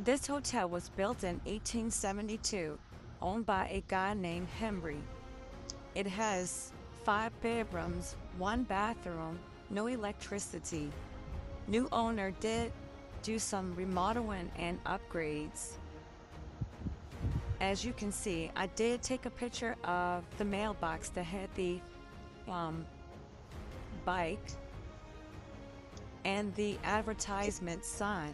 This hotel was built in 1872, owned by a guy named Henry. It has 5 bedrooms, 1 bathroom, no electricity. New owner did do some remodeling and upgrades. As you can see, I did take a picture of the mailbox that had the bike and the advertisement sign.